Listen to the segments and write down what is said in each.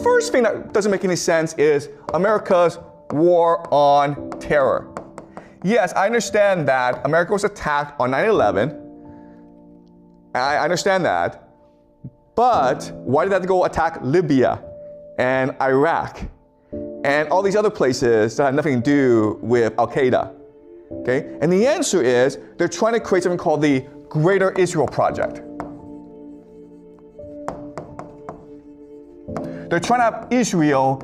First thing that doesn't make any sense is America's war on terror. Yes, I understand that America was attacked on 9/11. I understand that. But why did that go attack Libya and Iraq and all these other places that had nothing to do with Al-Qaeda? Okay? And the answer is they're trying to create something called the Greater Israel Project. They're trying to have Israel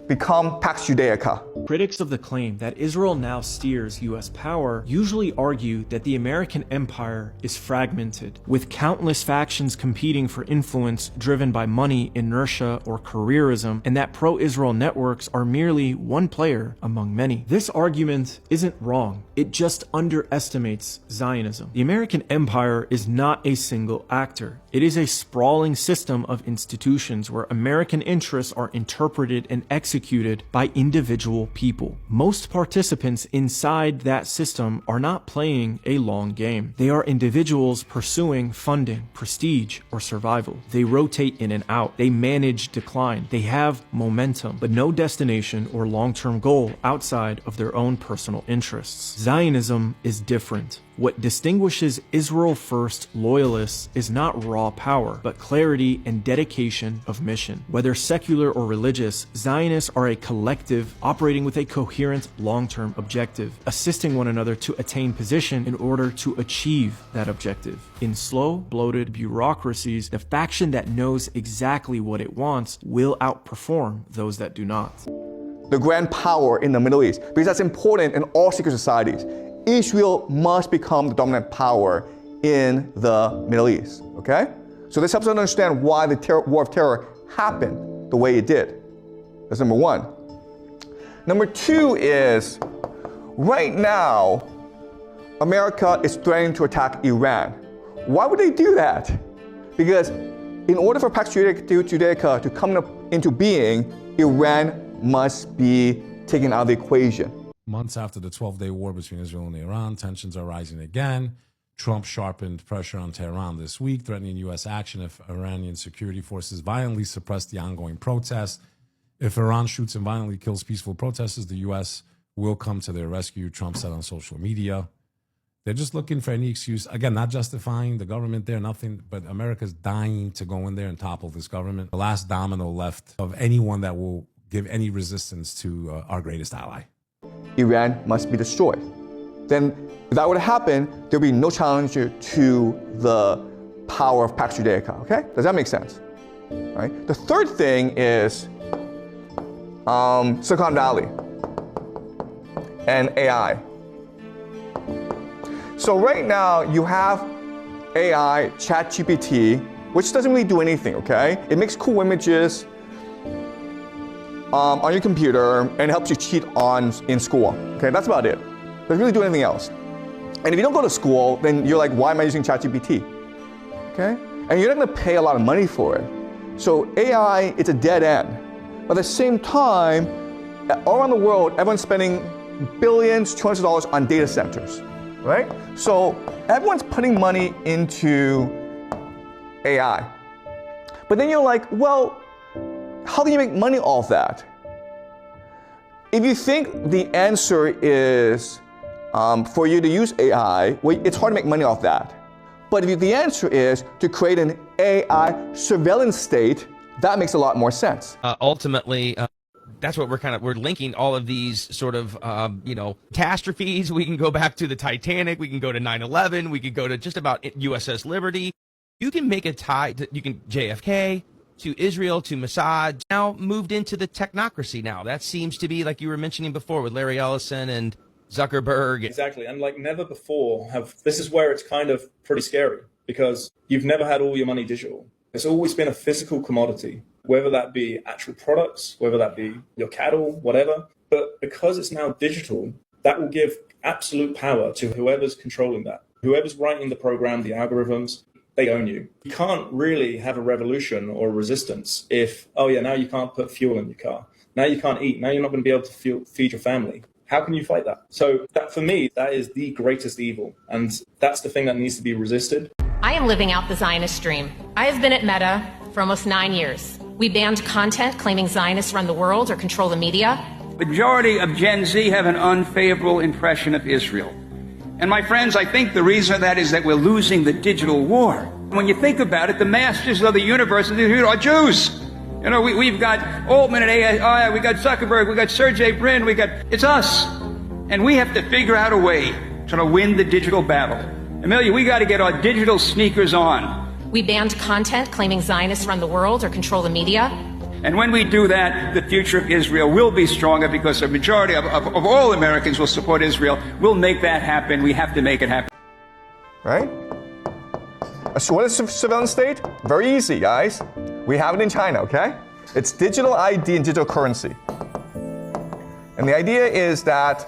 become Pax Judaica. Critics of the claim that Israel now steers U.S. power usually argue that the American empire is fragmented, with countless factions competing for influence driven by money, inertia, or careerism, and that pro-Israel networks are merely one player among many. This argument isn't wrong, it just underestimates Zionism. The American empire is not a single actor. It is a sprawling system of institutions where American interests are interpreted and executed by individual people. Most participants inside that system are not playing a long game. They are individuals pursuing funding, prestige, or survival. They rotate in and out. They manage decline. They have momentum, but no destination or long-term goal outside of their own personal interests. Zionism is different. What distinguishes Israel First loyalists is not raw power, but clarity and dedication of mission. Whether secular or religious, Zionists are a collective operating with a coherent long-term objective, assisting one another to attain position in order to achieve that objective. In slow, bloated bureaucracies, the faction that knows exactly what it wants will outperform those that do not. The grand power in the Middle East, because that's important in all secret societies. Israel must become the dominant power in the Middle East, okay? So this helps us understand why the war of terror happened the way it did. That's number one. Number two is, right now, America is threatening to attack Iran. Why would they do that? Because in order for Pax Judaica to come into being, Iran must be taken out of the equation. Months after the 12-day war between Israel and Iran, tensions are rising again. Trump sharpened pressure on Tehran this week, threatening U.S. action if Iranian security forces violently suppress the ongoing protests. If Iran shoots and violently kills peaceful protesters, the U.S. will come to their rescue, Trump said on social media. They're just looking for any excuse. Again, not justifying the government there, nothing, but America's dying to go in there and topple this government. The last domino left of anyone that will give any resistance to our greatest ally. Iran must be destroyed. Then, if that were to happen, there'll be no challenger to the power of Pax Judaica, okay? Does that make sense? All right? The third thing is Silicon Valley and AI. So right now, you have AI, ChatGPT, which doesn't really do anything, okay? It makes cool images on your computer and helps you cheat in school. Okay, that's about it. Doesn't really do anything else. And if you don't go to school, then you're like, why am I using ChatGPT? Okay? And you're not gonna pay a lot of money for it. So AI, it's a dead end. But at the same time, all around the world, everyone's spending billions, trillions of dollars on data centers, right? So everyone's putting money into AI. But then you're like, well, how can you make money off that? If you think the answer is for you to use AI, well, it's hard to make money off that. But if the answer is to create an AI surveillance state, that makes a lot more sense. Ultimately, that's what we're linking all of these sort of, catastrophes. We can go back to the Titanic. We can go to 9/11. We could go to just about USS Liberty. You can make a tie to, JFK, to Israel, to Mossad, now moved into the technocracy now. That seems to be, like you were mentioning before, with Larry Ellison and Zuckerberg. Exactly, and like never before this is where it's kind of pretty scary, because you've never had all your money digital. It's always been a physical commodity, whether that be actual products, whether that be your cattle, whatever. But because it's now digital, that will give absolute power to whoever's controlling that. Whoever's writing the program, the algorithms, they own you. You can't really have a revolution or a resistance if, oh yeah, now you can't put fuel in your car. Now you can't eat. Now you're not going to be able to feed your family. How can you fight that? So that, for me, that is the greatest evil. And that's the thing that needs to be resisted. I am living out the Zionist dream. I have been at Meta for almost 9 years. We banned content claiming Zionists run the world or control the media. Majority of Gen Z have an unfavorable impression of Israel. And my friends, I think the reason for that is that we're losing the digital war. When you think about it, the masters of the universe are Jews. You know, we've got Altman and AI, we got Zuckerberg, we got Sergey Brin, it's us. And we have to figure out a way to win the digital battle. Amelia, we got to get our digital sneakers on. We banned content claiming Zionists run the world or control the media. And when we do that, the future of Israel will be stronger because a majority of all Americans will support Israel. We'll make that happen. We have to make it happen. Right? So what is surveillance state? Very easy, guys. We have it in China, okay? It's digital ID and digital currency. And the idea is that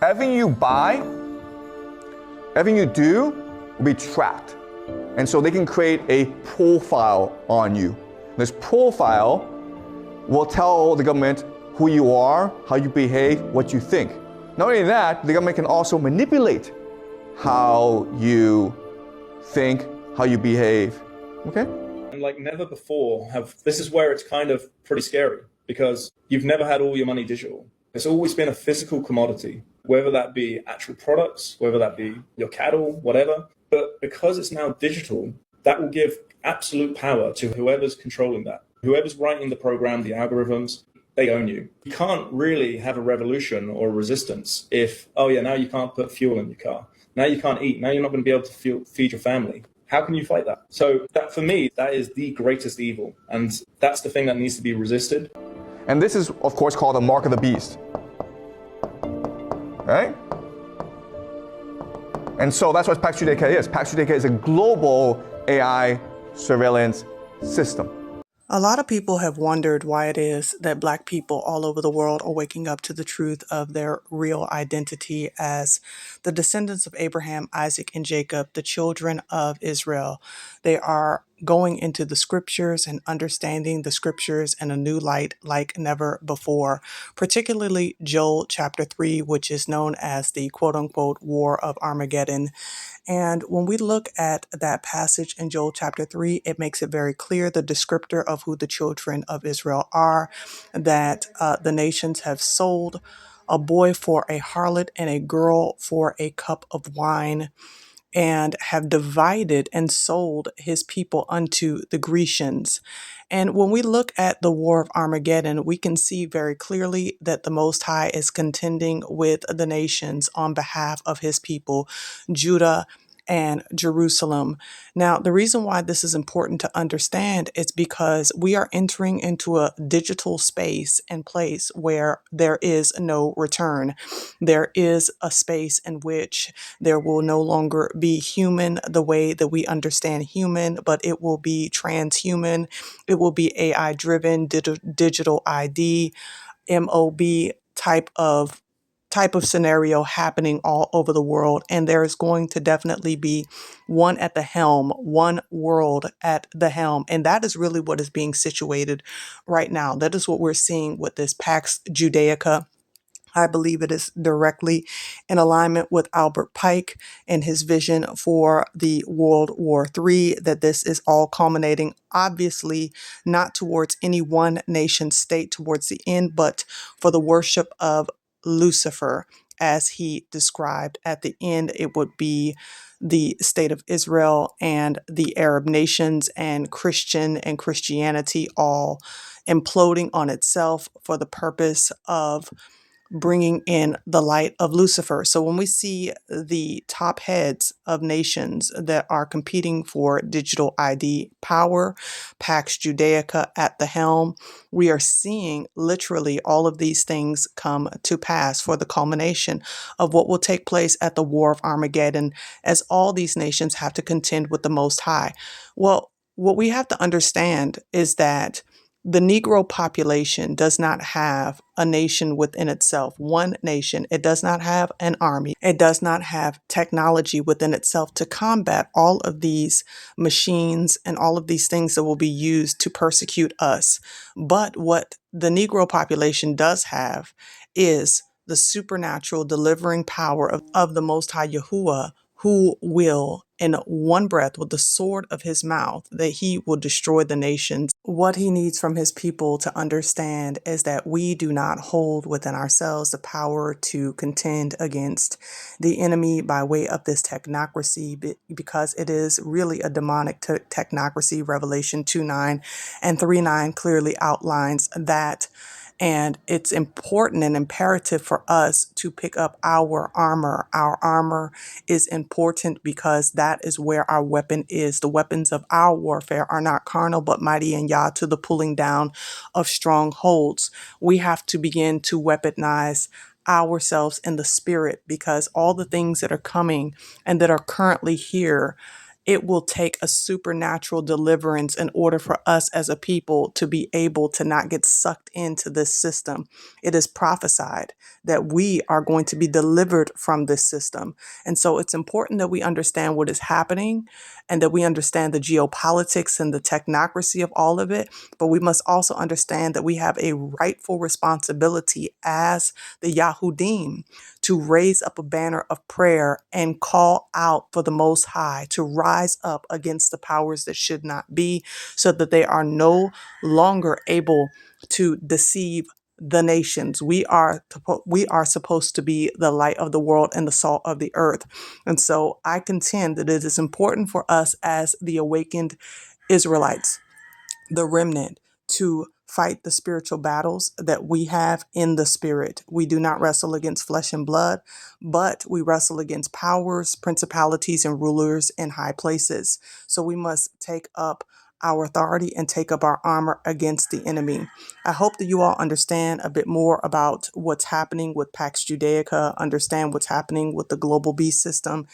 everything you buy, everything you do will be tracked. And so they can create a profile on you. This profile will tell the government who you are, how you behave, what you think. Not only that, the government can also manipulate how you think, how you behave. Okay? And like never before this is where it's kind of pretty scary, because you've never had all your money digital. It's always been a physical commodity, whether that be actual products, whether that be your cattle, whatever. But because it's now digital, that will give absolute power to whoever's controlling that. Whoever's writing the program, the algorithms, they own you. You can't really have a revolution or a resistance if, oh yeah, now you can't put fuel in your car. Now you can't eat. Now you're not going to be able to feed your family. How can you fight that? So that, for me, that is the greatest evil. And that's the thing that needs to be resisted. And this is, of course, called the mark of the beast. Right? And so that's what PAX JUDAICA is. PAX JUDAICA is a global AI surveillance system. A lot of people have wondered why it is that Black people all over the world are waking up to the truth of their real identity as the descendants of Abraham, Isaac, and Jacob, the children of Israel. They are going into the scriptures and understanding the scriptures in a new light like never before, particularly Joel chapter 3, which is known as the quote-unquote War of Armageddon. And when we look at that passage in Joel chapter 3, it makes it very clear, the descriptor of who the children of Israel are, that the nations have sold a boy for a harlot and a girl for a cup of wine, and have divided and sold his people unto the Grecians. And when we look at the War of Armageddon, we can see very clearly that the Most High is contending with the nations on behalf of his people, Judah and Jerusalem. Now, the reason why this is important to understand is because we are entering into a digital space and place where there is no return. There is a space in which there will no longer be human the way that we understand human, but it will be transhuman. It will be AI driven, digital ID, MOB type of scenario happening all over the world. And there is going to definitely be one at the helm, one world at the helm. And that is really what is being situated right now. That is what we're seeing with this PAX JUDAICA. I believe it is directly in alignment with Albert Pike and his vision for the World War III, that this is all culminating, obviously, not towards any one nation state towards the end, but for the worship of Lucifer, as he described at the end. It would be the state of Israel and the Arab nations and Christianity all imploding on itself for the purpose of bringing in the light of Lucifer. So when we see the top heads of nations that are competing for digital ID power, PAX JUDAICA at the helm, we are seeing literally all of these things come to pass for the culmination of what will take place at the War of Armageddon, as all these nations have to contend with the Most High. Well, what we have to understand is that the Negro population does not have a nation within itself, one nation. It does not have an army. It does not have technology within itself to combat all of these machines and all of these things that will be used to persecute us. But what the Negro population does have is the supernatural delivering power of the Most High Yahuwah, who will in one breath with the sword of his mouth, that he will destroy the nations. What he needs from his people to understand is that we do not hold within ourselves the power to contend against the enemy by way of this technocracy, because it is really a demonic technocracy. Revelation 2:9 and 3:9 clearly outlines that. And it's important and imperative for us to pick up our armor. Our armor is important because that is where our weapon is. The weapons of our warfare are not carnal, but mighty in Yah to the pulling down of strongholds. We have to begin to weaponize ourselves in the spirit, because all the things that are coming and that are currently here, it will take a supernatural deliverance in order for us as a people to be able to not get sucked into this system. It is prophesied that we are going to be delivered from this system. And so it's important that we understand what is happening and that we understand the geopolitics and the technocracy of all of it. But we must also understand that we have a rightful responsibility as the Yahudim to raise up a banner of prayer and call out for the Most High to rise up against the powers that should not be, so that they are no longer able to deceive the nations. We are supposed to be the light of the world and the salt of the earth. And so I contend that it is important for us as the awakened Israelites, the remnant, to fight the spiritual battles that we have in the spirit. We do not wrestle against flesh and blood, but we wrestle against powers, principalities, and rulers in high places. So we must take up our authority and take up our armor against the enemy. I hope that you all understand a bit more about what's happening with PAX Judaica, understand what's happening with the global beast system,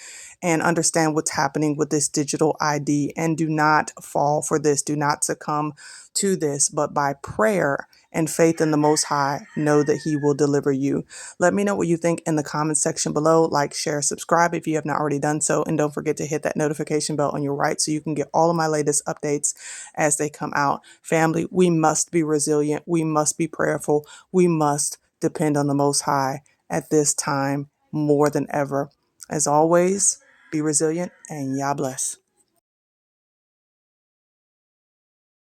and understand what's happening with this digital ID. And do not fall for this. Do not succumb to this, but by prayer and faith in the Most High, know that He will deliver you. Let me know what you think in the comments section below. Like, share, subscribe if you have not already done so. And don't forget to hit that notification bell on your right so you can get all of my latest updates as they come out. Family, we must be resilient. We must be prayerful. We must depend on the Most High at this time more than ever. As always, be resilient and Yah bless.